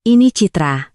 Ini Citra.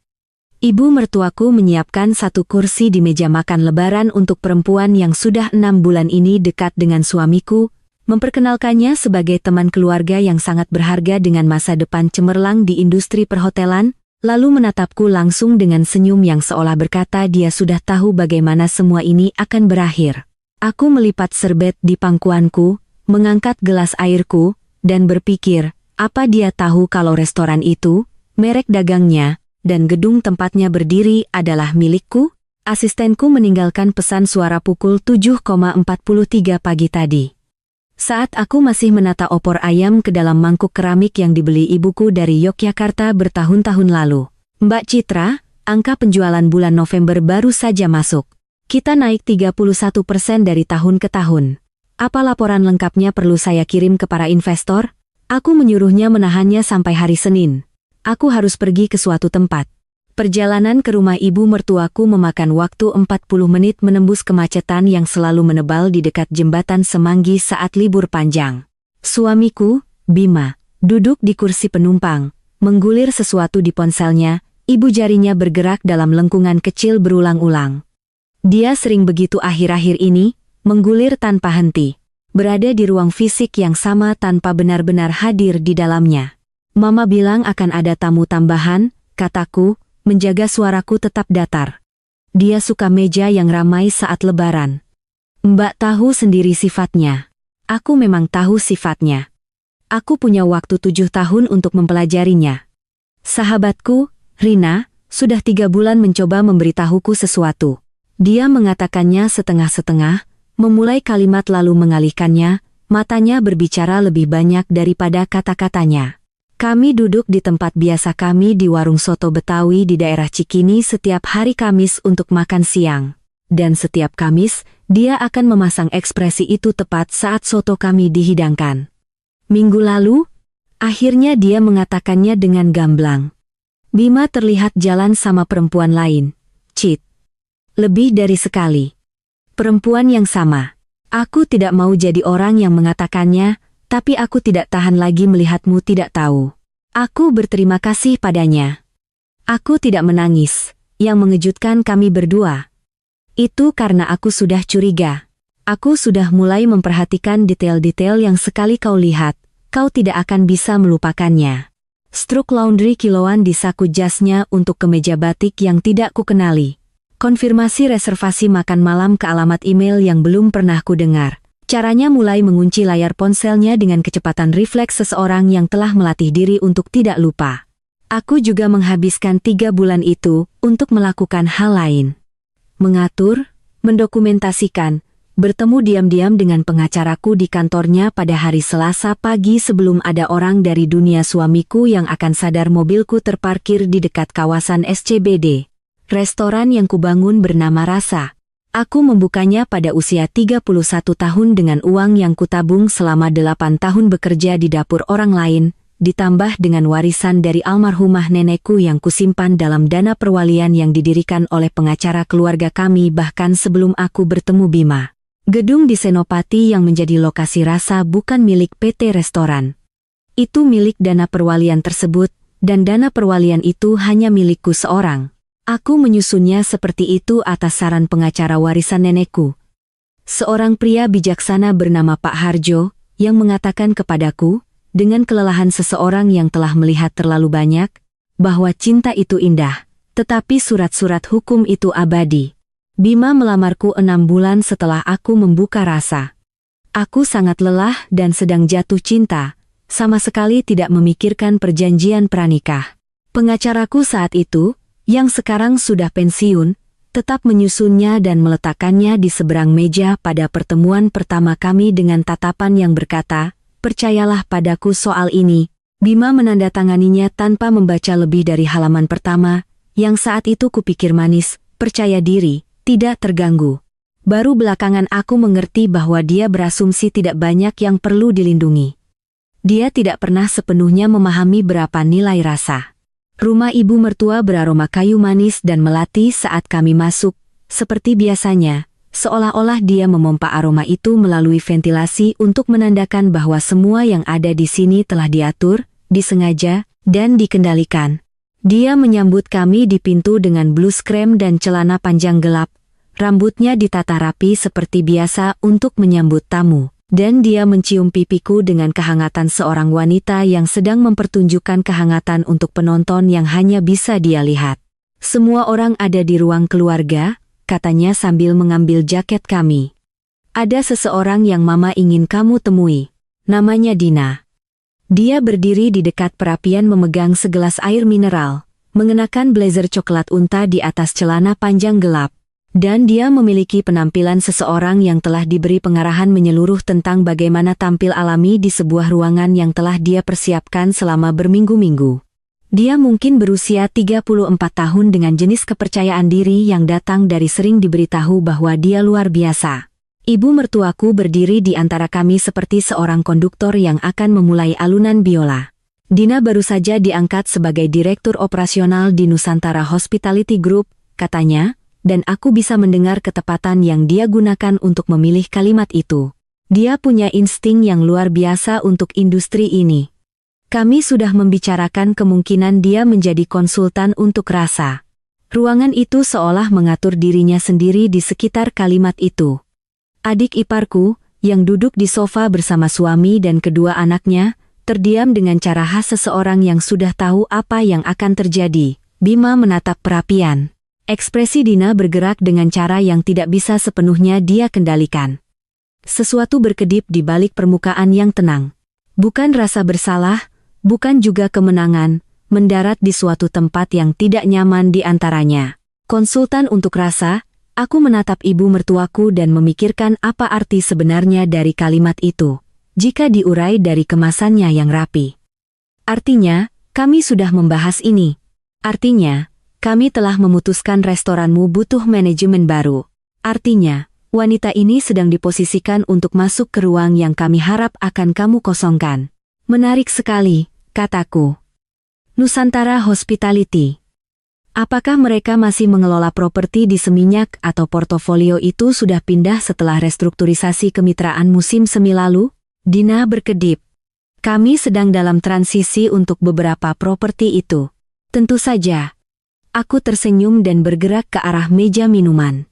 Ibu mertuaku menyiapkan satu kursi di meja makan lebaran untuk perempuan yang sudah 6 bulan ini dekat dengan suamiku, memperkenalkannya sebagai teman keluarga yang sangat berharga dengan masa depan cemerlang di industri perhotelan, lalu menatapku langsung dengan senyum yang seolah berkata dia sudah tahu bagaimana semua ini akan berakhir. Aku melipat serbet di pangkuanku, mengangkat gelas airku, dan berpikir, apa dia tahu kalau restoran itu, merek dagangnya, dan gedung tempatnya berdiri adalah milikku? Asistenku meninggalkan pesan suara pukul 7.43 pagi tadi. Saat aku masih menata opor ayam ke dalam mangkuk keramik yang dibeli ibuku dari Yogyakarta bertahun-tahun lalu. Mbak Citra, angka penjualan bulan November baru saja masuk. Kita naik 31% dari tahun ke tahun. Apa laporan lengkapnya perlu saya kirim ke para investor? Aku menyuruhnya menahannya sampai hari Senin. Aku harus pergi ke suatu tempat. Perjalanan ke rumah ibu mertuaku memakan waktu 40 menit menembus kemacetan yang selalu menebal di dekat jembatan Semanggi saat libur panjang. Suamiku, Bima, duduk di kursi penumpang, menggulir sesuatu di ponselnya, ibu jarinya bergerak dalam lengkungan kecil berulang-ulang. Dia sering begitu akhir-akhir ini, menggulir tanpa henti, berada di ruang fisik yang sama tanpa benar-benar hadir di dalamnya. Mama bilang akan ada tamu tambahan, kataku, menjaga suaraku tetap datar. Dia suka meja yang ramai saat lebaran. Mbak tahu sendiri sifatnya. Aku memang tahu sifatnya. Aku punya waktu 7 tahun untuk mempelajarinya. Sahabatku, Rina, sudah 3 bulan mencoba memberitahuku sesuatu. Dia mengatakannya setengah-setengah, memulai kalimat lalu mengalihkannya, matanya berbicara lebih banyak daripada kata-katanya. Kami duduk di tempat biasa kami di warung soto Betawi di daerah Cikini setiap hari Kamis untuk makan siang. Dan setiap Kamis, dia akan memasang ekspresi itu tepat saat soto kami dihidangkan. Minggu lalu, akhirnya dia mengatakannya dengan gamblang. Bima terlihat jalan sama perempuan lain. Cit. Lebih dari sekali. Perempuan yang sama. Aku tidak mau jadi orang yang mengatakannya, tapi aku tidak tahan lagi melihatmu tidak tahu. Aku berterima kasih padanya. Aku tidak menangis, yang mengejutkan kami berdua. Itu karena aku sudah curiga. Aku sudah mulai memperhatikan detail-detail yang sekali kau lihat, kau tidak akan bisa melupakannya. Struk laundry kiloan di saku jasnya untuk kemeja batik yang tidak kukenali. Konfirmasi reservasi makan malam ke alamat email yang belum pernah kudengar. Caranya mulai mengunci layar ponselnya dengan kecepatan refleks seseorang yang telah melatih diri untuk tidak lupa. Aku juga menghabiskan 3 bulan itu untuk melakukan hal lain. Mengatur, mendokumentasikan, bertemu diam-diam dengan pengacaraku di kantornya pada hari Selasa pagi sebelum ada orang dari dunia suamiku yang akan sadar mobilku terparkir di dekat kawasan SCBD. Restoran yang kubangun bernama Rasa. Aku membukanya pada usia 31 tahun dengan uang yang kutabung selama 8 tahun bekerja di dapur orang lain, ditambah dengan warisan dari almarhumah nenekku yang kusimpan dalam dana perwalian yang didirikan oleh pengacara keluarga kami bahkan sebelum aku bertemu Bima. Gedung di Senopati yang menjadi lokasi Rasa bukan milik PT Restoran. Itu milik dana perwalian tersebut, dan dana perwalian itu hanya milikku seorang. Aku menyusunnya seperti itu atas saran pengacara warisan nenekku. Seorang pria bijaksana bernama Pak Harjo, yang mengatakan kepadaku, dengan kelelahan seseorang yang telah melihat terlalu banyak, bahwa cinta itu indah, tetapi surat-surat hukum itu abadi. Bima melamarku 6 bulan setelah aku membuka Rasa. Aku sangat lelah dan sedang jatuh cinta, sama sekali tidak memikirkan perjanjian pranikah. Pengacaraku saat itu, yang sekarang sudah pensiun, tetap menyusunnya dan meletakkannya di seberang meja pada pertemuan pertama kami dengan tatapan yang berkata, percayalah padaku soal ini. Bima menandatanganinya tanpa membaca lebih dari halaman pertama, yang saat itu kupikir manis, percaya diri, tidak terganggu. Baru belakangan aku mengerti bahwa dia berasumsi tidak banyak yang perlu dilindungi. Dia tidak pernah sepenuhnya memahami berapa nilai Rasa. Rumah ibu mertua beraroma kayu manis dan melati saat kami masuk, seperti biasanya, seolah-olah dia memompa aroma itu melalui ventilasi untuk menandakan bahwa semua yang ada di sini telah diatur, disengaja, dan dikendalikan. Dia menyambut kami di pintu dengan blus krem dan celana panjang gelap. Rambutnya ditata rapi seperti biasa untuk menyambut tamu. Dan dia mencium pipiku dengan kehangatan seorang wanita yang sedang mempertunjukkan kehangatan untuk penonton yang hanya bisa dia lihat. Semua orang ada di ruang keluarga, katanya sambil mengambil jaket kami. Ada seseorang yang Mama ingin kamu temui. Namanya Dina. Dia berdiri di dekat perapian memegang segelas air mineral, mengenakan blazer coklat unta di atas celana panjang gelap. Dan dia memiliki penampilan seseorang yang telah diberi pengarahan menyeluruh tentang bagaimana tampil alami di sebuah ruangan yang telah dia persiapkan selama berminggu-minggu. Dia mungkin berusia 34 tahun dengan jenis kepercayaan diri yang datang dari sering diberitahu bahwa dia luar biasa. Ibu mertuaku berdiri di antara kami seperti seorang konduktor yang akan memulai alunan biola. Dina baru saja diangkat sebagai direktur operasional di Nusantara Hospitality Group, katanya, dan aku bisa mendengar ketepatan yang dia gunakan untuk memilih kalimat itu. Dia punya insting yang luar biasa untuk industri ini. Kami sudah membicarakan kemungkinan dia menjadi konsultan untuk rasa. Ruangan itu seolah mengatur dirinya sendiri di sekitar kalimat itu. Adik iparku, yang duduk di sofa bersama suami dan kedua anaknya, terdiam dengan cara khas seseorang yang sudah tahu apa yang akan terjadi. Bima menatap perapian. Ekspresi Dina bergerak dengan cara yang tidak bisa sepenuhnya dia kendalikan. Sesuatu berkedip di balik permukaan yang tenang. Bukan rasa bersalah, bukan juga kemenangan, mendarat di suatu tempat yang tidak nyaman di antaranya. Konsultan untuk rasa, aku menatap ibu mertuaku dan memikirkan apa arti sebenarnya dari kalimat itu, jika diurai dari kemasannya yang rapi. Artinya, kami sudah membahas ini. Artinya, kami telah memutuskan restoranmu butuh manajemen baru. Artinya, wanita ini sedang diposisikan untuk masuk ke ruang yang kami harap akan kamu kosongkan. Menarik sekali, kataku. Nusantara Hospitality. Apakah mereka masih mengelola properti di Seminyak atau portofolio itu sudah pindah setelah restrukturisasi kemitraan musim semi lalu? Dina berkedip. Kami sedang dalam transisi untuk beberapa properti itu. Tentu saja. Aku tersenyum dan bergerak ke arah meja minuman.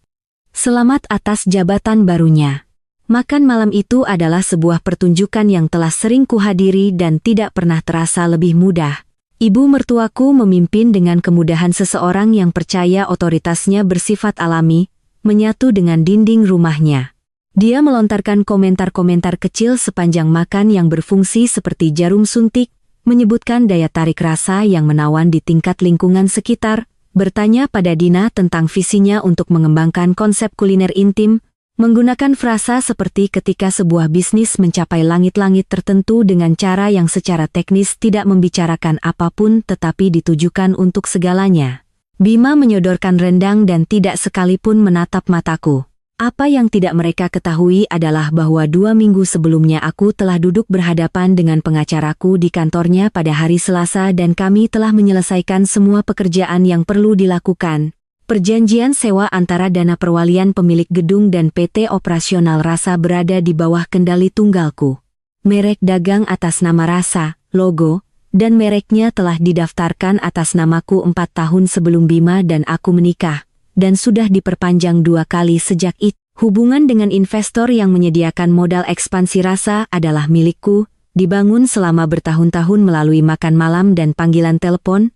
Selamat atas jabatan barunya. Makan malam itu adalah sebuah pertunjukan yang telah sering kuhadiri dan tidak pernah terasa lebih mudah. Ibu mertuaku memimpin dengan kemudahan seseorang yang percaya otoritasnya bersifat alami, menyatu dengan dinding rumahnya. Dia melontarkan komentar-komentar kecil sepanjang makan yang berfungsi seperti jarum suntik, menyebutkan daya tarik rasa yang menawan di tingkat lingkungan sekitar, bertanya pada Dina tentang visinya untuk mengembangkan konsep kuliner intim, menggunakan frasa seperti ketika sebuah bisnis mencapai langit-langit tertentu dengan cara yang secara teknis tidak membicarakan apapun tetapi ditujukan untuk segalanya. Bima menyodorkan rendang dan tidak sekalipun menatap mataku. Apa yang tidak mereka ketahui adalah bahwa 2 minggu sebelumnya aku telah duduk berhadapan dengan pengacaraku di kantornya pada hari Selasa dan kami telah menyelesaikan semua pekerjaan yang perlu dilakukan. Perjanjian sewa antara Dana Perwalian pemilik gedung dan PT Operasional Rasa berada di bawah kendali tunggalku. Merek dagang atas nama Rasa, logo, dan mereknya telah didaftarkan atas namaku 4 tahun sebelum Bima dan aku menikah. Dan sudah diperpanjang 2 kali sejak itu. Hubungan dengan investor yang menyediakan modal ekspansi Rasa adalah milikku, dibangun selama bertahun-tahun melalui makan malam dan panggilan telepon,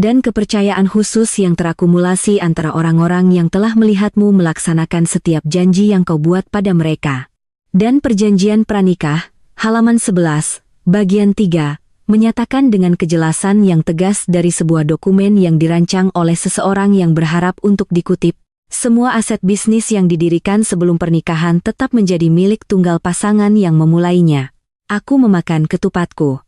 dan kepercayaan khusus yang terakumulasi antara orang-orang yang telah melihatmu melaksanakan setiap janji yang kau buat pada mereka. Dan perjanjian pranikah, halaman 11, bagian 3, menyatakan dengan kejelasan yang tegas dari sebuah dokumen yang dirancang oleh seseorang yang berharap untuk dikutip, semua aset bisnis yang didirikan sebelum pernikahan tetap menjadi milik tunggal pasangan yang memulainya. Aku memakan ketupatku.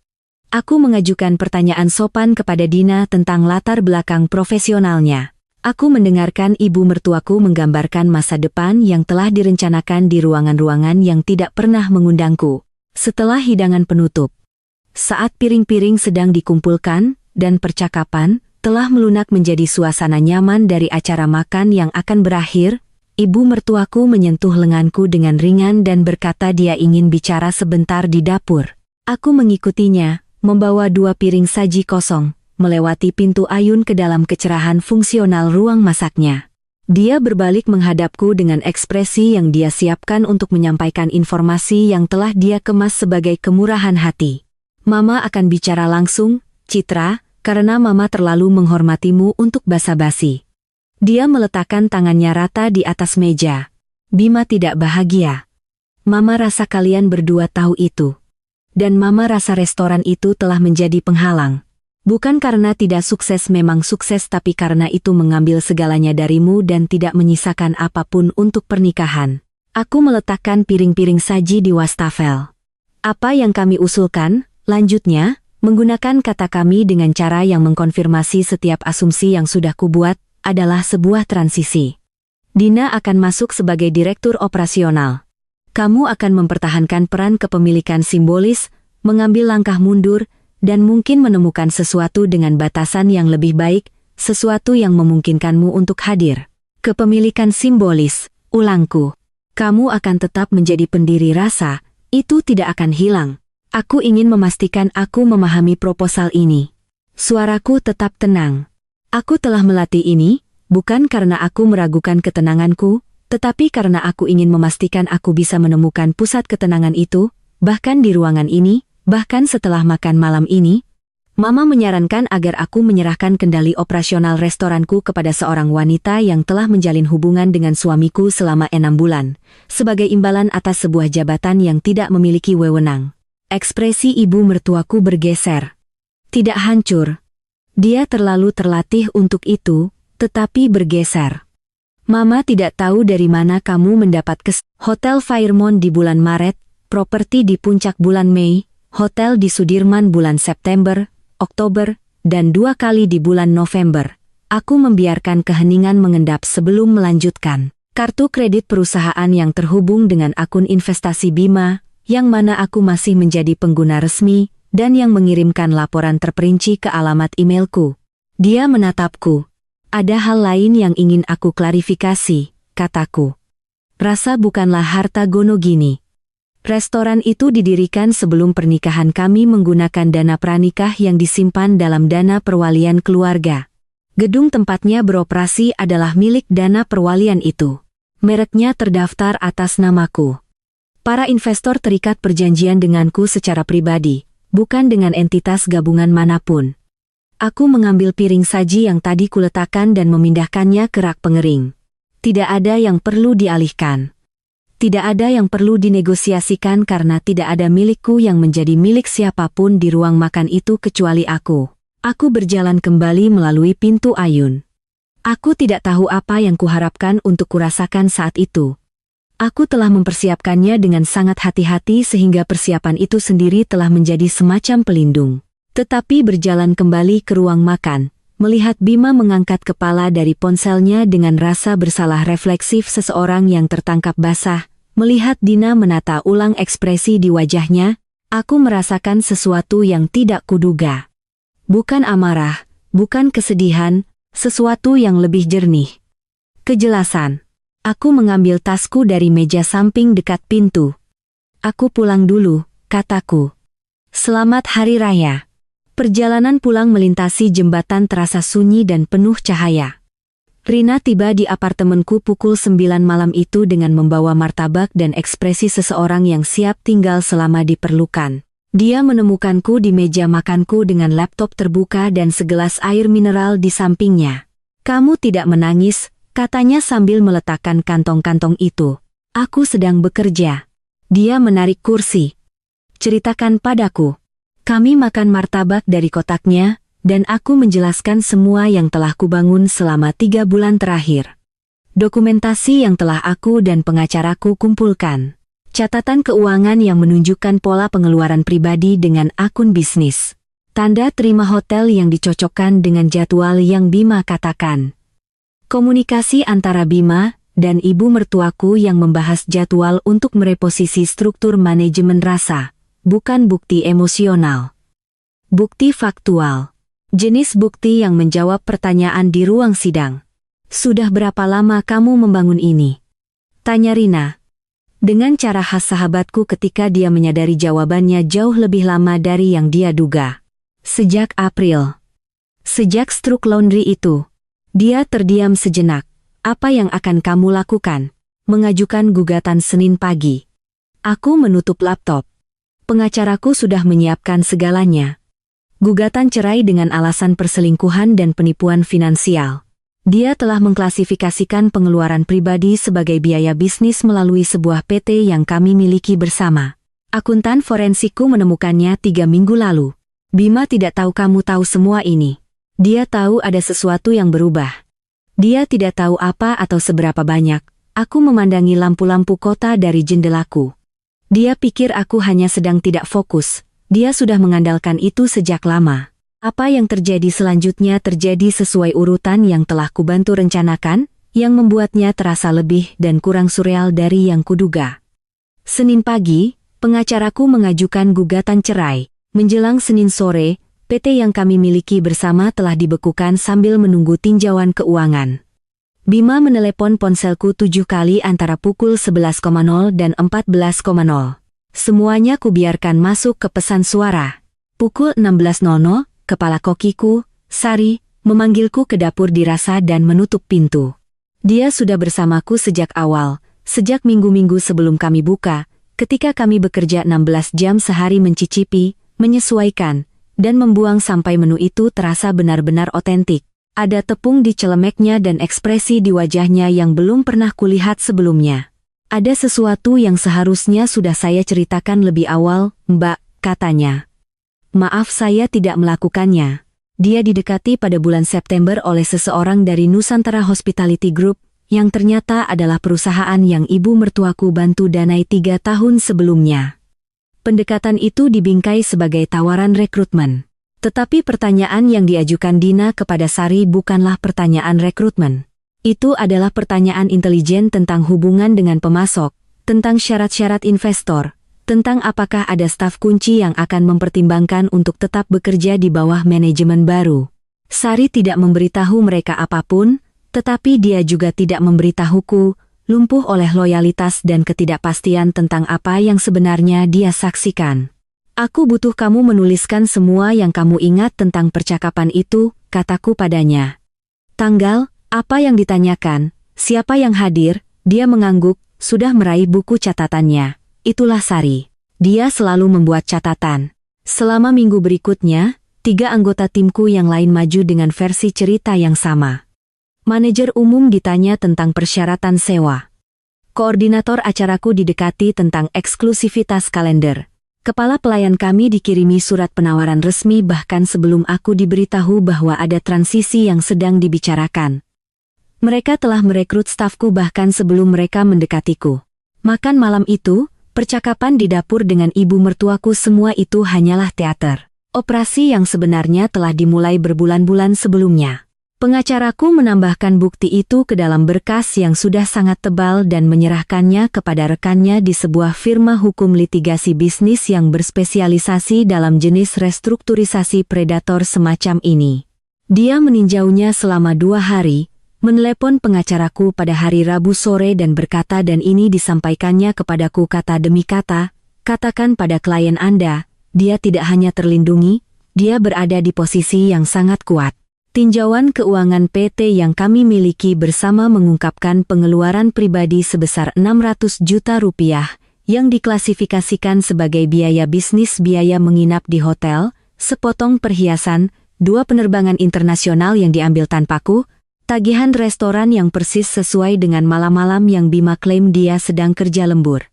Aku mengajukan pertanyaan sopan kepada Dina tentang latar belakang profesionalnya. Aku mendengarkan ibu mertuaku menggambarkan masa depan yang telah direncanakan di ruangan-ruangan yang tidak pernah mengundangku. Setelah hidangan penutup, saat piring-piring sedang dikumpulkan, dan percakapan telah melunak menjadi suasana nyaman dari acara makan yang akan berakhir, ibu mertuaku menyentuh lenganku dengan ringan dan berkata dia ingin bicara sebentar di dapur. Aku mengikutinya, membawa 2 piring saji kosong, melewati pintu ayun ke dalam kecerahan fungsional ruang masaknya. Dia berbalik menghadapku dengan ekspresi yang dia siapkan untuk menyampaikan informasi yang telah dia kemas sebagai kemurahan hati. Mama akan bicara langsung, Citra, karena Mama terlalu menghormatimu untuk basa-basi. Dia meletakkan tangannya rata di atas meja. Bima tidak bahagia. Mama rasa kalian berdua tahu itu. Dan Mama rasa restoran itu telah menjadi penghalang. Bukan karena tidak sukses memang sukses tapi karena itu mengambil segalanya darimu dan tidak menyisakan apapun untuk pernikahan. Aku meletakkan piring-piring saji di wastafel. Apa yang kami usulkan, lanjutnya, menggunakan kata kami dengan cara yang mengkonfirmasi setiap asumsi yang sudah kubuat, adalah sebuah transisi. Dina akan masuk sebagai direktur operasional. Kamu akan mempertahankan peran kepemilikan simbolis, mengambil langkah mundur, dan mungkin menemukan sesuatu dengan batasan yang lebih baik, sesuatu yang memungkinkanmu untuk hadir. Kepemilikan simbolis, ulangku. Kamu akan tetap menjadi pendiri rasa, itu tidak akan hilang. Aku ingin memastikan aku memahami proposal ini. Suaraku tetap tenang. Aku telah melatih ini, bukan karena aku meragukan ketenanganku, tetapi karena aku ingin memastikan aku bisa menemukan pusat ketenangan itu, bahkan di ruangan ini, bahkan setelah makan malam ini. Mama menyarankan agar aku menyerahkan kendali operasional restoranku kepada seorang wanita yang telah menjalin hubungan dengan suamiku selama 6 bulan, sebagai imbalan atas sebuah jabatan yang tidak memiliki wewenang. Ekspresi ibu mertuaku bergeser. Tidak hancur. Dia terlalu terlatih untuk itu, tetapi bergeser. Mama tidak tahu dari mana kamu mendapat Hotel Fairmont di bulan Maret, properti di puncak bulan Mei, hotel di Sudirman bulan September, Oktober, dan 2 kali di bulan November. Aku membiarkan keheningan mengendap sebelum melanjutkan. Kartu kredit perusahaan yang terhubung dengan akun investasi Bima, yang mana aku masih menjadi pengguna resmi, dan yang mengirimkan laporan terperinci ke alamat emailku. Dia menatapku. Ada hal lain yang ingin aku klarifikasi, kataku. Rasa bukanlah harta gono gini. Restoran itu didirikan sebelum pernikahan kami menggunakan dana pranikah yang disimpan dalam dana perwalian keluarga. Gedung tempatnya beroperasi adalah milik dana perwalian itu. Mereknya terdaftar atas namaku. Para investor terikat perjanjian denganku secara pribadi, bukan dengan entitas gabungan manapun. Aku mengambil piring saji yang tadi kuletakkan dan memindahkannya ke rak pengering. Tidak ada yang perlu dialihkan. Tidak ada yang perlu dinegosiasikan karena tidak ada milikku yang menjadi milik siapapun di ruang makan itu kecuali aku. Aku berjalan kembali melalui pintu ayun. Aku tidak tahu apa yang kuharapkan untuk kurasakan saat itu. Aku telah mempersiapkannya dengan sangat hati-hati sehingga persiapan itu sendiri telah menjadi semacam pelindung. Tetapi berjalan kembali ke ruang makan, melihat Bima mengangkat kepala dari ponselnya dengan rasa bersalah refleksif seseorang yang tertangkap basah, melihat Dina menata ulang ekspresi di wajahnya, aku merasakan sesuatu yang tidak kuduga. Bukan amarah, bukan kesedihan, sesuatu yang lebih jernih. Kejelasan. Aku mengambil tasku dari meja samping dekat pintu. Aku pulang dulu, kataku. Selamat Hari Raya. Perjalanan pulang melintasi jembatan terasa sunyi dan penuh cahaya. Rina tiba di apartemenku pukul 9 malam itu dengan membawa martabak dan ekspresi seseorang yang siap tinggal selama diperlukan. Dia menemukanku di meja makanku dengan laptop terbuka dan segelas air mineral di sampingnya. Kamu tidak menangis, katanya sambil meletakkan kantong-kantong itu. Aku sedang bekerja. Dia menarik kursi. Ceritakan padaku. Kami makan martabak dari kotaknya, dan aku menjelaskan semua yang telah kubangun selama 3 bulan terakhir. Dokumentasi yang telah aku dan pengacaraku kumpulkan. Catatan keuangan yang menunjukkan pola pengeluaran pribadi dengan akun bisnis. Tanda terima hotel yang dicocokkan dengan jadwal yang Bima katakan. Komunikasi antara Bima dan ibu mertuaku yang membahas jadwal untuk mereposisi struktur manajemen rasa. Bukan bukti emosional. Bukti faktual. Jenis bukti yang menjawab pertanyaan di ruang sidang. Sudah berapa lama kamu membangun ini? Tanya Rina. Dengan cara khas sahabatku ketika dia menyadari jawabannya jauh lebih lama dari yang dia duga. Sejak April. Sejak struk laundry itu, dia terdiam sejenak. Apa yang akan kamu lakukan? Mengajukan gugatan Senin pagi. Aku menutup laptop. Pengacaraku sudah menyiapkan segalanya. Gugatan cerai dengan alasan perselingkuhan dan penipuan finansial. Dia telah mengklasifikasikan pengeluaran pribadi sebagai biaya bisnis melalui sebuah PT yang kami miliki bersama. Akuntan forensikku menemukannya 3 minggu lalu. Bima tidak tahu kamu tahu semua ini. Dia tahu ada sesuatu yang berubah. Dia tidak tahu apa atau seberapa banyak. Aku memandangi lampu-lampu kota dari jendelaku. Dia pikir aku hanya sedang tidak fokus. Dia sudah mengandalkan itu sejak lama. Apa yang terjadi selanjutnya terjadi sesuai urutan yang telah kubantu rencanakan, yang membuatnya terasa lebih dan kurang surreal dari yang kuduga. Senin pagi, pengacaraku mengajukan gugatan cerai. Menjelang Senin sore, PT yang kami miliki bersama telah dibekukan sambil menunggu tinjauan keuangan. Bima menelepon ponselku 7 kali antara pukul 11.00 dan 14.00. Semuanya kubiarkan masuk ke pesan suara. Pukul 16.00, kepala kokiku, Sari, memanggilku ke dapur dirasa dan menutup pintu. Dia sudah bersamaku sejak awal, sejak minggu-minggu sebelum kami buka, ketika kami bekerja 16 jam sehari mencicipi, menyesuaikan, dan membuang sampai menu itu terasa benar-benar otentik. Ada tepung di celemeknya dan ekspresi di wajahnya yang belum pernah kulihat sebelumnya. Ada sesuatu yang seharusnya sudah saya ceritakan lebih awal, Mbak, katanya. Maaf saya tidak melakukannya. Dia didekati pada bulan September oleh seseorang dari Nusantara Hospitality Group, yang ternyata adalah perusahaan yang ibu mertuaku bantu danai 3 tahun sebelumnya. Pendekatan itu dibingkai sebagai tawaran rekrutmen. Tetapi pertanyaan yang diajukan Dina kepada Sari bukanlah pertanyaan rekrutmen. Itu adalah pertanyaan intelijen tentang hubungan dengan pemasok, tentang syarat-syarat investor, tentang apakah ada staf kunci yang akan mempertimbangkan untuk tetap bekerja di bawah manajemen baru. Sari tidak memberitahu mereka apapun, tetapi dia juga tidak memberitahuku, lumpuh oleh loyalitas dan ketidakpastian tentang apa yang sebenarnya dia saksikan. Aku butuh kamu menuliskan semua yang kamu ingat tentang percakapan itu, kataku padanya. Tanggal, apa yang ditanyakan, siapa yang hadir, dia mengangguk, sudah meraih buku catatannya. Itulah Sari. Dia selalu membuat catatan. Selama minggu berikutnya, 3 anggota timku yang lain maju dengan versi cerita yang sama. Manajer umum ditanya tentang persyaratan sewa. Koordinator acaraku didekati tentang eksklusivitas kalender. Kepala pelayan kami dikirimi surat penawaran resmi bahkan sebelum aku diberitahu bahwa ada transisi yang sedang dibicarakan. Mereka telah merekrut stafku bahkan sebelum mereka mendekatiku. Makan malam itu, percakapan di dapur dengan ibu mertuaku semua itu hanyalah teater. Operasi yang sebenarnya telah dimulai berbulan-bulan sebelumnya. Pengacaraku menambahkan bukti itu ke dalam berkas yang sudah sangat tebal dan menyerahkannya kepada rekannya di sebuah firma hukum litigasi bisnis yang berspesialisasi dalam jenis restrukturisasi predator semacam ini. Dia meninjaunya selama 2 hari, menelepon pengacaraku pada hari Rabu sore dan berkata dan ini disampaikannya kepadaku kata demi kata, katakan pada klien Anda, dia tidak hanya terlindungi, dia berada di posisi yang sangat kuat. Tinjauan keuangan PT yang kami miliki bersama mengungkapkan pengeluaran pribadi sebesar 600 juta rupiah, yang diklasifikasikan sebagai biaya bisnis biaya menginap di hotel, sepotong perhiasan, 2 penerbangan internasional yang diambil tanpaku, tagihan restoran yang persis sesuai dengan malam-malam yang Bima klaim dia sedang kerja lembur.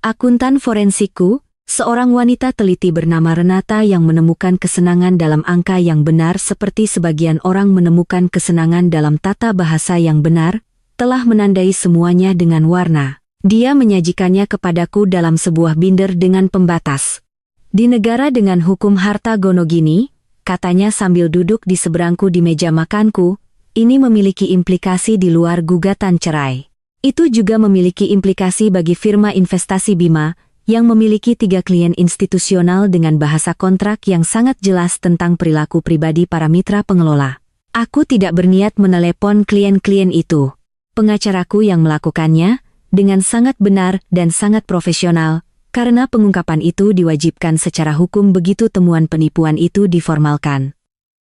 Akuntan forensikku, seorang wanita teliti bernama Renata yang menemukan kesenangan dalam angka yang benar seperti sebagian orang menemukan kesenangan dalam tata bahasa yang benar, telah menandai semuanya dengan warna. Dia menyajikannya kepadaku dalam sebuah binder dengan pembatas. Di negara dengan hukum harta gono gini, katanya sambil duduk di seberangku di meja makanku, ini memiliki implikasi di luar gugatan cerai. Itu juga memiliki implikasi bagi firma investasi Bima, yang memiliki 3 klien institusional dengan bahasa kontrak yang sangat jelas tentang perilaku pribadi para mitra pengelola. Aku tidak berniat menelepon klien-klien itu. Pengacaraku yang melakukannya, dengan sangat benar dan sangat profesional, karena pengungkapan itu diwajibkan secara hukum begitu temuan penipuan itu diformalkan.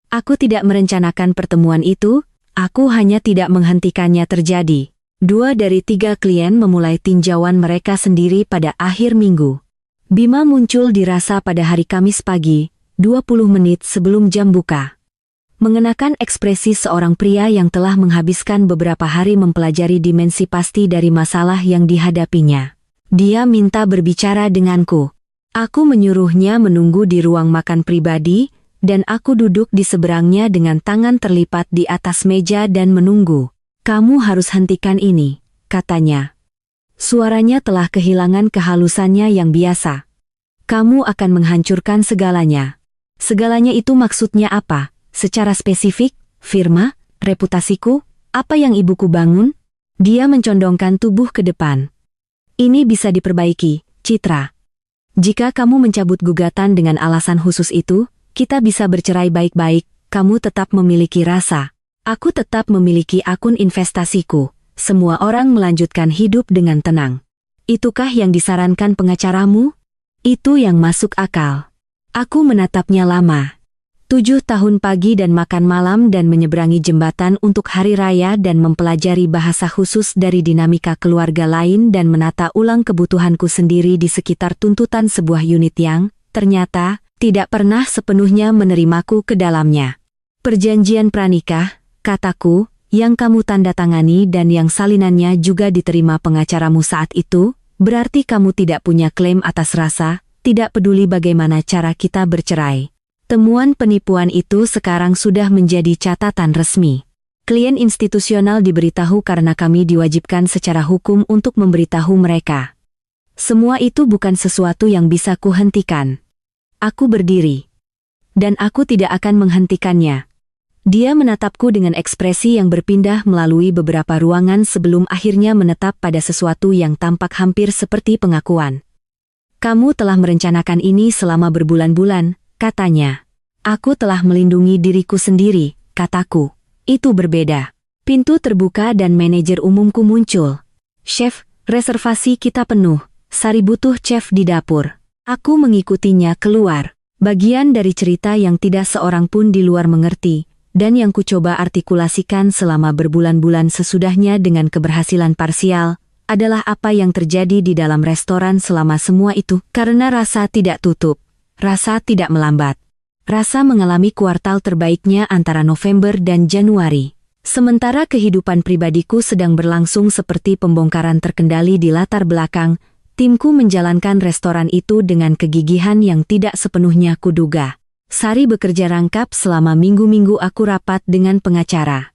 Aku tidak merencanakan pertemuan itu, aku hanya tidak menghentikannya terjadi. 2 dari 3 klien memulai tinjauan mereka sendiri pada akhir minggu. Bima muncul di Rasa pada hari Kamis pagi, 20 menit sebelum jam buka. Mengenakan ekspresi seorang pria yang telah menghabiskan beberapa hari mempelajari dimensi pasti dari masalah yang dihadapinya. Dia minta berbicara denganku. Aku menyuruhnya menunggu di ruang makan pribadi, dan aku duduk di seberangnya dengan tangan terlipat di atas meja dan menunggu. Kamu harus hentikan ini, katanya. Suaranya telah kehilangan kehalusannya yang biasa. Kamu akan menghancurkan segalanya. Segalanya itu maksudnya apa? Secara spesifik, firma, reputasiku, apa yang ibuku bangun? Dia mencondongkan tubuh ke depan. Ini bisa diperbaiki, Citra. Jika kamu mencabut gugatan dengan alasan khusus itu, kita bisa bercerai baik-baik, kamu tetap memiliki Rasa. Aku tetap memiliki akun investasiku. Semua orang melanjutkan hidup dengan tenang. Itukah yang disarankan pengacaramu? Itu yang masuk akal. Aku menatapnya lama. 7 tahun pagi dan makan malam dan menyeberangi jembatan untuk hari raya dan mempelajari bahasa khusus dari dinamika keluarga lain dan menata ulang kebutuhanku sendiri di sekitar tuntutan sebuah unit yang, ternyata, tidak pernah sepenuhnya menerimaku ke dalamnya. Perjanjian pranikah, kataku, yang kamu tanda tangani dan yang salinannya juga diterima pengacaramu saat itu, berarti kamu tidak punya klaim atas Rasa, tidak peduli bagaimana cara kita bercerai. Temuan penipuan itu sekarang sudah menjadi catatan resmi. Klien institusional diberitahu karena kami diwajibkan secara hukum untuk memberitahu mereka. Semua itu bukan sesuatu yang bisa kuhentikan. Aku berdiri. Dan aku tidak akan menghentikannya. Dia menatapku dengan ekspresi yang berpindah melalui beberapa ruangan sebelum akhirnya menetap pada sesuatu yang tampak hampir seperti pengakuan. Kamu telah merencanakan ini selama berbulan-bulan, katanya. Aku telah melindungi diriku sendiri, kataku. Itu berbeda. Pintu terbuka dan manajer umumku muncul. Chef, reservasi kita penuh. Sari butuh chef di dapur. Aku mengikutinya keluar. Bagian dari cerita yang tidak seorang pun di luar mengerti, dan yang kucoba artikulasikan selama berbulan-bulan sesudahnya dengan keberhasilan parsial, adalah apa yang terjadi di dalam restoran selama semua itu. Karena Rasa tidak tutup, Rasa tidak melambat. Rasa mengalami kuartal terbaiknya antara November dan Januari. Sementara kehidupan pribadiku sedang berlangsung seperti pembongkaran terkendali di latar belakang, timku menjalankan restoran itu dengan kegigihan yang tidak sepenuhnya kuduga. Sari bekerja rangkap selama minggu-minggu aku rapat dengan pengacara.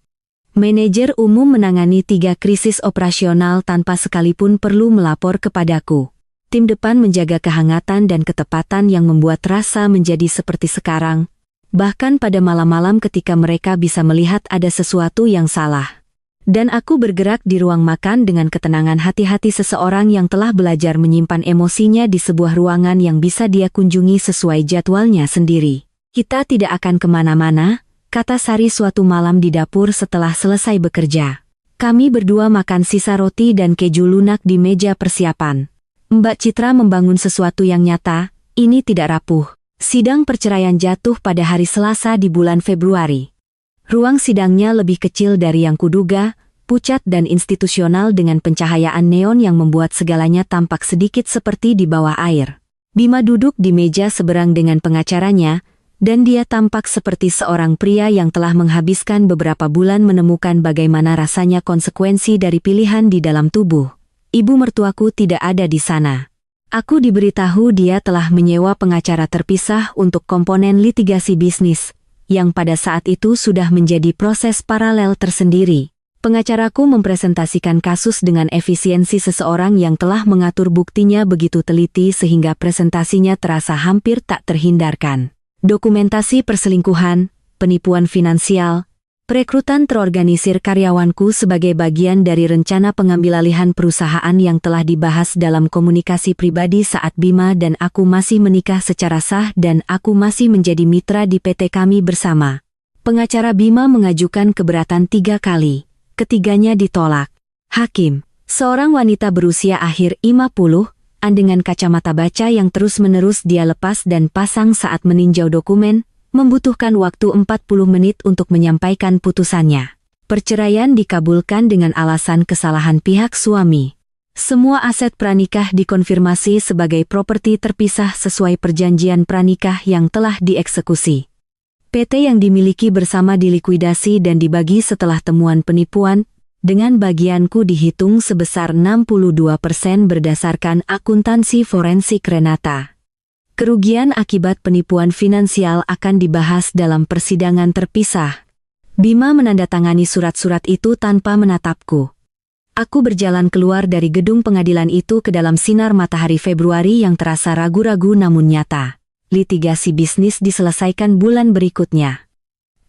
Manajer umum menangani 3 krisis operasional tanpa sekalipun perlu melapor kepadaku. Tim depan menjaga kehangatan dan ketepatan yang membuat Rasa menjadi seperti sekarang, bahkan pada malam-malam ketika mereka bisa melihat ada sesuatu yang salah. Dan aku bergerak di ruang makan dengan ketenangan hati-hati seseorang yang telah belajar menyimpan emosinya di sebuah ruangan yang bisa dia kunjungi sesuai jadwalnya sendiri. Kita tidak akan kemana-mana, kata Sari suatu malam di dapur setelah selesai bekerja. Kami berdua makan sisa roti dan keju lunak di meja persiapan. Mbak Citra membangun sesuatu yang nyata, ini tidak rapuh. Sidang perceraian jatuh pada hari Selasa di bulan Februari. Ruang sidangnya lebih kecil dari yang kuduga, pucat dan institusional dengan pencahayaan neon yang membuat segalanya tampak sedikit seperti di bawah air. Bima duduk di meja seberang dengan pengacaranya, dan dia tampak seperti seorang pria yang telah menghabiskan beberapa bulan menemukan bagaimana rasanya konsekuensi dari pilihan di dalam tubuh. Ibu mertuaku tidak ada di sana. Aku diberitahu dia telah menyewa pengacara terpisah untuk komponen litigasi bisnis, yang pada saat itu sudah menjadi proses paralel tersendiri. Pengacaraku mempresentasikan kasus dengan efisiensi seseorang yang telah mengatur buktinya begitu teliti sehingga presentasinya terasa hampir tak terhindarkan. Dokumentasi perselingkuhan, penipuan finansial, perekrutan terorganisir karyawanku sebagai bagian dari rencana pengambilalihan perusahaan yang telah dibahas dalam komunikasi pribadi saat Bima dan aku masih menikah secara sah dan aku masih menjadi mitra di PT kami bersama. Pengacara Bima mengajukan keberatan 3 kali. Ketiganya ditolak. Hakim, seorang wanita berusia akhir 50, dengan kacamata baca yang terus-menerus dia lepas dan pasang saat meninjau dokumen, membutuhkan waktu 40 menit untuk menyampaikan putusannya. Perceraian dikabulkan dengan alasan kesalahan pihak suami. Semua aset pranikah dikonfirmasi sebagai properti terpisah sesuai perjanjian pranikah yang telah dieksekusi. PT yang dimiliki bersama dilikuidasi dan dibagi setelah temuan penipuan, dengan bagianku dihitung sebesar 62% berdasarkan akuntansi forensik Renata. Kerugian akibat penipuan finansial akan dibahas dalam persidangan terpisah. Bima menandatangani surat-surat itu tanpa menatapku. Aku berjalan keluar dari gedung pengadilan itu ke dalam sinar matahari Februari yang terasa ragu-ragu namun nyata. Litigasi bisnis diselesaikan bulan berikutnya.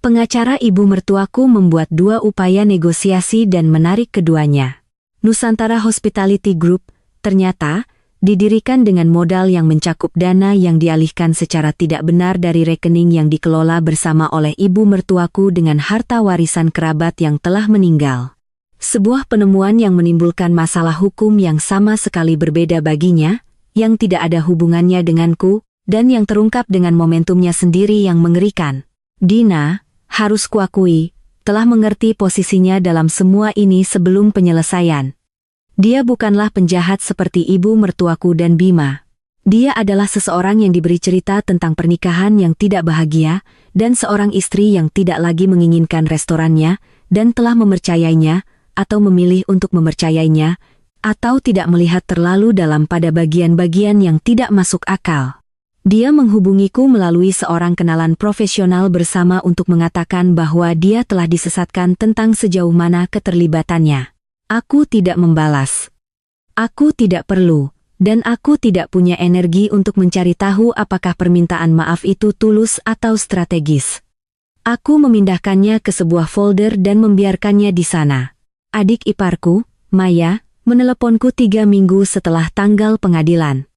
Pengacara ibu mertuaku membuat 2 upaya negosiasi dan menarik keduanya. Nusantara Hospitality Group, ternyata, didirikan dengan modal yang mencakup dana yang dialihkan secara tidak benar dari rekening yang dikelola bersama oleh ibu mertuaku dengan harta warisan kerabat yang telah meninggal. Sebuah penemuan yang menimbulkan masalah hukum yang sama sekali berbeda baginya, yang tidak ada hubungannya denganku, dan yang terungkap dengan momentumnya sendiri yang mengerikan. Dina, harus kuakui, telah mengerti posisinya dalam semua ini sebelum penyelesaian. Dia bukanlah penjahat seperti ibu mertuaku dan Bima. Dia adalah seseorang yang diberi cerita tentang pernikahan yang tidak bahagia, dan seorang istri yang tidak lagi menginginkan restorannya, dan telah mempercayainya, atau memilih untuk mempercayainya, atau tidak melihat terlalu dalam pada bagian-bagian yang tidak masuk akal. Dia menghubungiku melalui seorang kenalan profesional bersama untuk mengatakan bahwa dia telah disesatkan tentang sejauh mana keterlibatannya. Aku tidak membalas. Aku tidak perlu, dan aku tidak punya energi untuk mencari tahu apakah permintaan maaf itu tulus atau strategis. Aku memindahkannya ke sebuah folder dan membiarkannya di sana. Adik iparku, Maya, meneleponku 3 minggu setelah tanggal pengadilan.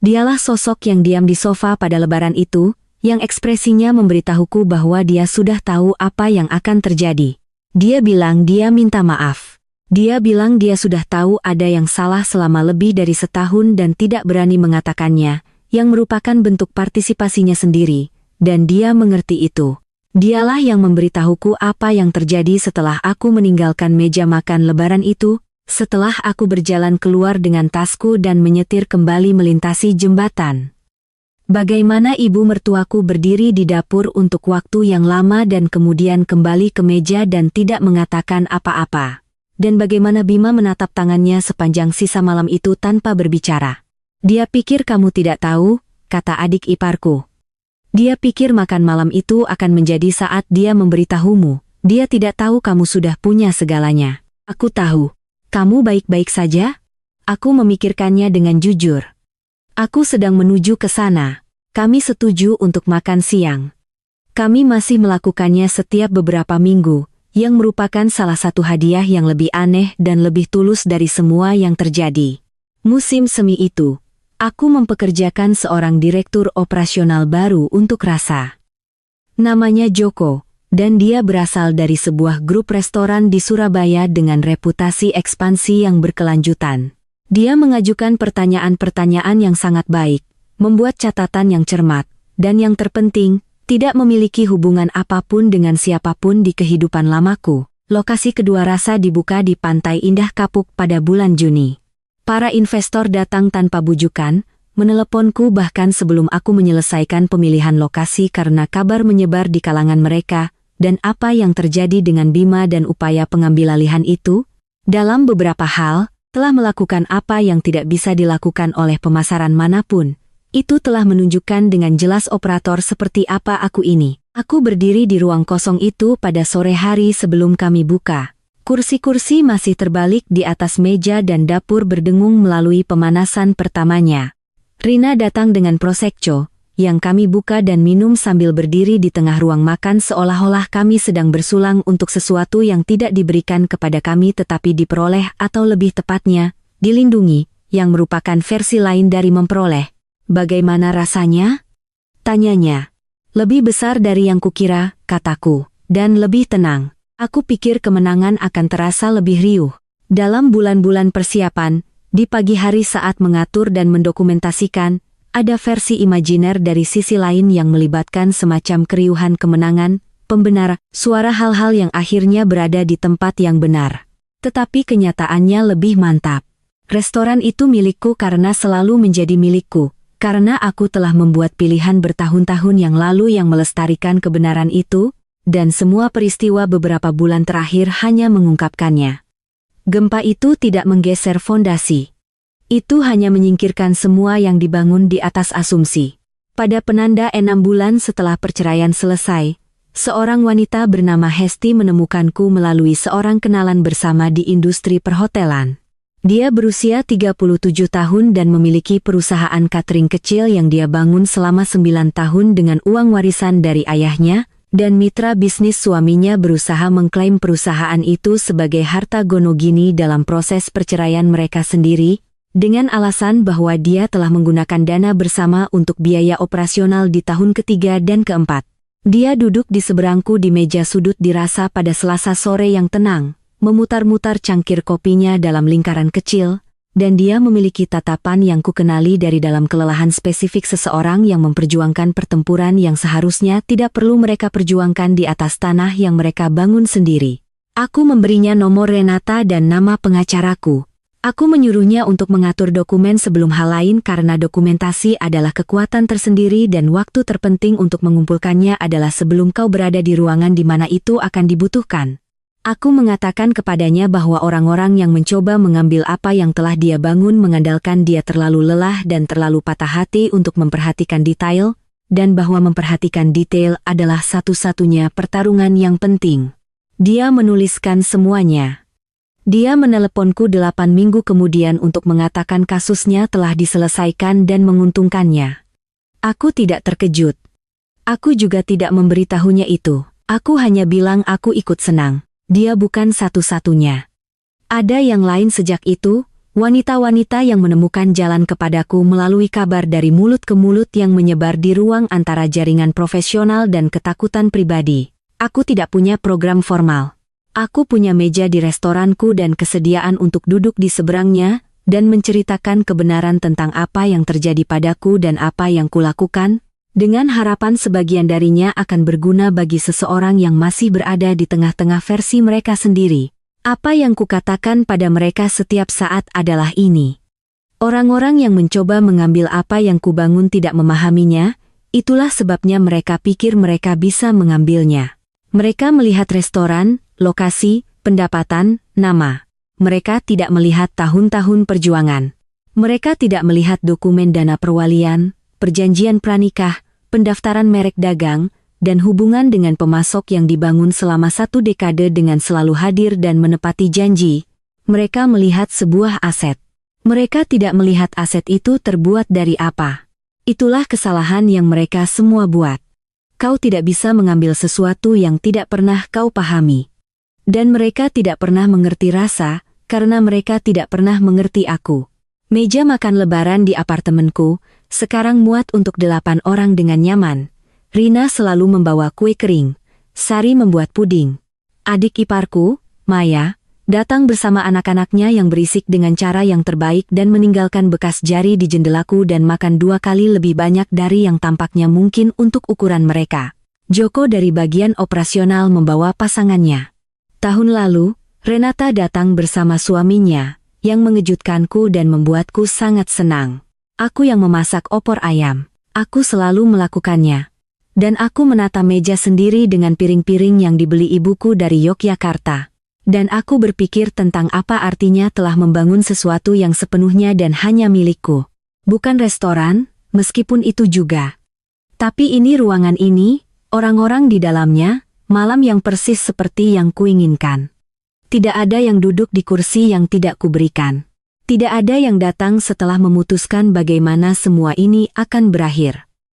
Dialah sosok yang diam di sofa pada lebaran itu, yang ekspresinya memberitahuku bahwa dia sudah tahu apa yang akan terjadi. Dia bilang dia minta maaf. Dia bilang dia sudah tahu ada yang salah selama lebih dari setahun dan tidak berani mengatakannya, yang merupakan bentuk partisipasinya sendiri, dan dia mengerti itu. Dialah yang memberitahuku apa yang terjadi setelah aku meninggalkan meja makan lebaran itu, setelah aku berjalan keluar dengan tasku dan menyetir kembali melintasi jembatan. Bagaimana ibu mertuaku berdiri di dapur untuk waktu yang lama dan kemudian kembali ke meja dan tidak mengatakan apa-apa. Dan bagaimana Bima menatap tangannya sepanjang sisa malam itu tanpa berbicara. Dia pikir kamu tidak tahu, kata adik iparku. Dia pikir makan malam itu akan menjadi saat dia memberitahumu. Dia tidak tahu kamu sudah punya segalanya. Aku tahu. Kamu baik-baik saja? Aku memikirkannya dengan jujur. Aku sedang menuju ke sana. Kami setuju untuk makan siang. Kami masih melakukannya setiap beberapa minggu, yang merupakan salah satu hadiah yang lebih aneh dan lebih tulus dari semua yang terjadi. Musim semi itu, aku mempekerjakan seorang direktur operasional baru untuk rasa. Namanya Joko, dan dia berasal dari sebuah grup restoran di Surabaya dengan reputasi ekspansi yang berkelanjutan. Dia mengajukan pertanyaan-pertanyaan yang sangat baik, membuat catatan yang cermat, dan yang terpenting, tidak memiliki hubungan apapun dengan siapapun di kehidupan lamaku. Lokasi kedua rasa dibuka di Pantai Indah Kapuk pada bulan Juni. Para investor datang tanpa bujukan, meneleponku bahkan sebelum aku menyelesaikan pemilihan lokasi karena kabar menyebar di kalangan mereka, dan apa yang terjadi dengan Bima dan upaya pengambilalihan itu, dalam beberapa hal, telah melakukan apa yang tidak bisa dilakukan oleh pemasaran manapun. Itu telah menunjukkan dengan jelas operator seperti apa aku ini. Aku berdiri di ruang kosong itu pada sore hari sebelum kami buka. Kursi-kursi masih terbalik di atas meja dan dapur berdengung melalui pemanasan pertamanya. Rina datang dengan prosecco, yang kami buka dan minum sambil berdiri di tengah ruang makan seolah-olah kami sedang bersulang untuk sesuatu yang tidak diberikan kepada kami tetapi diperoleh atau lebih tepatnya, dilindungi, yang merupakan versi lain dari memperoleh. Bagaimana rasanya? Tanyanya. Lebih besar dari yang kukira, kataku, dan lebih tenang. Aku pikir kemenangan akan terasa lebih riuh. Dalam bulan-bulan persiapan, di pagi hari saat mengatur dan mendokumentasikan, Ada versi imajiner dari sisi lain yang melibatkan semacam keriuhan kemenangan, pembenar, suara hal-hal yang akhirnya berada di tempat yang benar. Tetapi kenyataannya lebih mantap. Restoran itu milikku karena selalu menjadi milikku, karena aku telah membuat pilihan bertahun-tahun yang lalu yang melestarikan kebenaran itu, dan semua peristiwa beberapa bulan terakhir hanya mengungkapkannya. Gempa itu tidak menggeser fondasi. Itu hanya menyingkirkan semua yang dibangun di atas asumsi. Pada penanda 6 bulan setelah perceraian selesai, seorang wanita bernama Hesti menemukanku melalui seorang kenalan bersama di industri perhotelan. Dia berusia 37 tahun dan memiliki perusahaan catering kecil yang dia bangun selama 9 tahun dengan uang warisan dari ayahnya, dan mitra bisnis suaminya berusaha mengklaim perusahaan itu sebagai harta gonogini dalam proses perceraian mereka sendiri, dengan alasan bahwa dia telah menggunakan dana bersama untuk biaya operasional di tahun ketiga dan keempat. Dia duduk di seberangku di meja sudut dirasa pada Selasa sore yang tenang, memutar-mutar cangkir kopinya dalam lingkaran kecil, dan dia memiliki tatapan yang kukenali dari dalam kelelahan spesifik seseorang yang memperjuangkan pertempuran yang seharusnya tidak perlu mereka perjuangkan di atas tanah yang mereka bangun sendiri. Aku memberinya nomor Renata dan nama pengacaraku. Aku menyuruhnya untuk mengatur dokumen sebelum hal lain karena dokumentasi adalah kekuatan tersendiri dan waktu terpenting untuk mengumpulkannya adalah sebelum kau berada di ruangan di mana itu akan dibutuhkan. Aku mengatakan kepadanya bahwa orang-orang yang mencoba mengambil apa yang telah dia bangun mengandalkan dia terlalu lelah dan terlalu patah hati untuk memperhatikan detail, dan bahwa memperhatikan detail adalah satu-satunya pertarungan yang penting. Dia menuliskan semuanya. Dia meneleponku 8 minggu kemudian untuk mengatakan kasusnya telah diselesaikan dan menguntungkannya. Aku tidak terkejut. Aku juga tidak memberitahunya itu. Aku hanya bilang aku ikut senang. Dia bukan satu-satunya. Ada yang lain sejak itu, wanita-wanita yang menemukan jalan kepadaku melalui kabar dari mulut ke mulut yang menyebar di ruang antara jaringan profesional dan ketakutan pribadi. Aku tidak punya program formal. Aku punya meja di restoranku dan kesediaan untuk duduk di seberangnya, dan menceritakan kebenaran tentang apa yang terjadi padaku dan apa yang kulakukan, dengan harapan sebagian darinya akan berguna bagi seseorang yang masih berada di tengah-tengah versi mereka sendiri. Apa yang kukatakan pada mereka setiap saat adalah ini. Orang-orang yang mencoba mengambil apa yang kubangun tidak memahaminya, itulah sebabnya mereka pikir mereka bisa mengambilnya. Mereka melihat restoran, lokasi, pendapatan, nama. Mereka tidak melihat tahun-tahun perjuangan. Mereka tidak melihat dokumen dana perwalian, perjanjian pranikah, pendaftaran merek dagang, dan hubungan dengan pemasok yang dibangun selama 1 dekade dengan selalu hadir dan menepati janji. Mereka melihat sebuah aset. Mereka tidak melihat aset itu terbuat dari apa. Itulah kesalahan yang mereka semua buat. Kau tidak bisa mengambil sesuatu yang tidak pernah kau pahami. Dan mereka tidak pernah mengerti rasa, karena mereka tidak pernah mengerti aku. Meja makan lebaran di apartemenku, sekarang muat untuk 8 orang dengan nyaman. Rina selalu membawa kue kering. Sari membuat puding. Adik iparku, Maya, datang bersama anak-anaknya yang berisik dengan cara yang terbaik dan meninggalkan bekas jari di jendelaku dan makan 2 kali lebih banyak dari yang tampaknya mungkin untuk ukuran mereka. Joko dari bagian operasional membawa pasangannya. Tahun lalu, Renata datang bersama suaminya, yang mengejutkanku dan membuatku sangat senang. Aku yang memasak opor ayam. Aku selalu melakukannya. Dan aku menata meja sendiri dengan piring-piring yang dibeli ibuku dari Yogyakarta. Dan aku berpikir tentang apa artinya telah membangun sesuatu yang sepenuhnya dan hanya milikku. Bukan restoran, meskipun itu juga. Tapi ini ruangan ini, orang-orang di dalamnya, malam yang persis seperti yang kuinginkan. Tidak ada yang duduk di kursi yang tidak kuberikan. Tidak ada yang datang setelah memutuskan bagaimana semua ini akan berakhir.